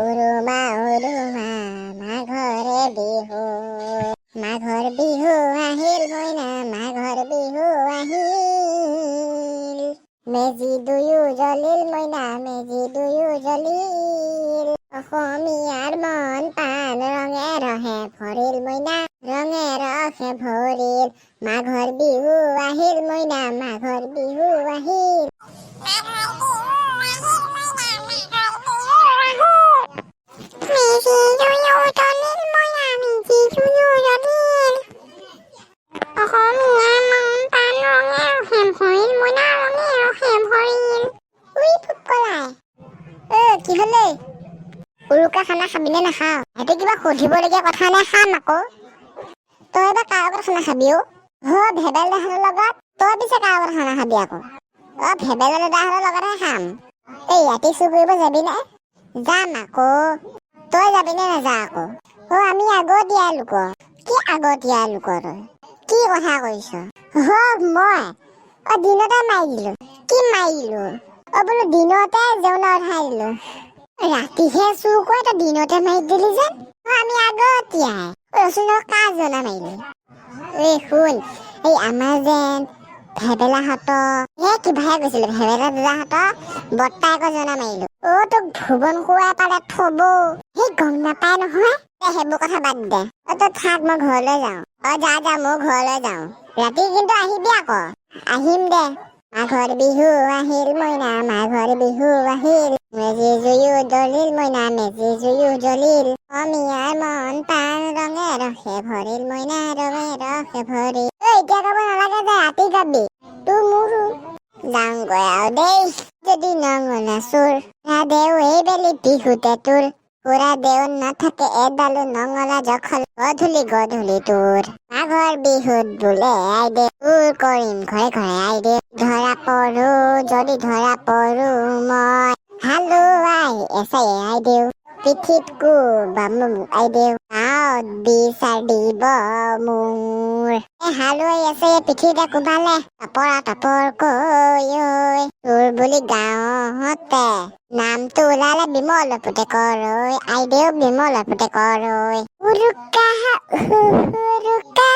উৰুমা উৰুমা মাঘৰে বিহু, মাঘৰ বিহু আহিল মইনা, মাঘৰ বিহু আহিল। মেজি দুয়ো জ্বলিল মইনা, মেজি দুয়ো জ্বলিল। অসমীয়াৰ মন প্ৰাণ ৰঙে ৰহে ভৰিল মইনা, ৰঙে ৰসে ভৰিল। মাঘৰ বিহু আহিল মইনা, মাঘৰ বিহু আহিল। মেজি দুয়ো জ্বলিল মইনা, মেজি দুয়ো জ্বলিল। অসমীয়াৰ মন প্ৰাণ ৰঙে ৰসে ভৰিল মইনা, ৰঙে ৰসে ভৰিল। উই ফুটকলাই, কি হলে? উৰুকা খানা খাবিনে নাখাও? সেইটো কিবা সুধিবলগীয়া কথা নে? খাম আকৌ। তই এবাৰ কাৰ লগত খানা খাবি অ? ভেবেল দাহঁতৰ লগত? তই পিছে কাৰ লগত খানা খাবি আকৌ? ভেবেল দাহঁতৰ লগতহে খাম। এই ৰাতি চুৰ কৰিব যাবি নে? যাম আকৌ। তই যাবিনে নাযা আকৌ? আমি আগতীয়া লোক। কি আগতীয়া লোক তই? কি কথা কৈছ? মই দিনতে মাৰি দিলো। কি মাৰিলো? বোলো দিনতে জেউনা উঠাই দিলো। ৰাতিহে চুৰ কৰে, তই দিনতে মাৰি দিলি যে? আমি আগতীয়াই। ৰচোন কাৰ জনা মাৰিলি? শুন, এই আমাৰ যেন ভেবেলাহঁতৰ কিবাহে কৈছিলে, ভেবেলা দাদাহঁতৰ বৰ্তায়েকৰ জনা মাৰিলো। তোক ভুৱন খুৱাই পালে থব। গম নাপায় নহয়। সেইবোৰ কথা বাদ দে। তই থাক, মই ঘৰলৈ যাওঁ। যা মই ঘৰলৈ যাওঁ। ৰাতি কিন্তু আহিবি আকৌ। আহিম দে। মাঘৰ বিহু আহিল মইনা, মাঘৰ বিহু আহিল। মেজি জুয়ো জ্বলিল মইনা, মেজি জুয়ো জ্বলিল। অসমীয়াৰ মন প্ৰাণ ৰঙে ৰসে ভৰিল মইনা, ৰঙে ৰসে ভৰিল। এতিয়া গাব নালাগে যে, ৰাতি গাবি। তোৰ মোৰো যাওঁগৈ আৰু দেই। যদি নঙলা চোৰ দেও এই বেলি বিহুতে তোৰ, পুৰা দেও নাথাকে এডালো নঙলা জখল গধূলি গধূলি তোৰ। মাঘৰ বিহুত বোলে আইদেউ চুৰ কৰিম ঘৰে ঘৰে আইদেউ। ধৰা পৰো যদি ধৰা পৰো মই, হালোৱাই এচাই আইদেউ। পিঠিত কোবাম আইদেউ, গাঁৱত বিচাৰ দিব মোৰ। হালোৱাই আছে পিঠিতে কোবালে, টপৰা টপৰ কৈ ঐ। তোৰ বুলি গাঁৱতে নামটো ওলালে বিমল পুতেকৰ ঐ, আইদেউ বিমল পুতেকৰ ঐ। উৰুকা উৰুকা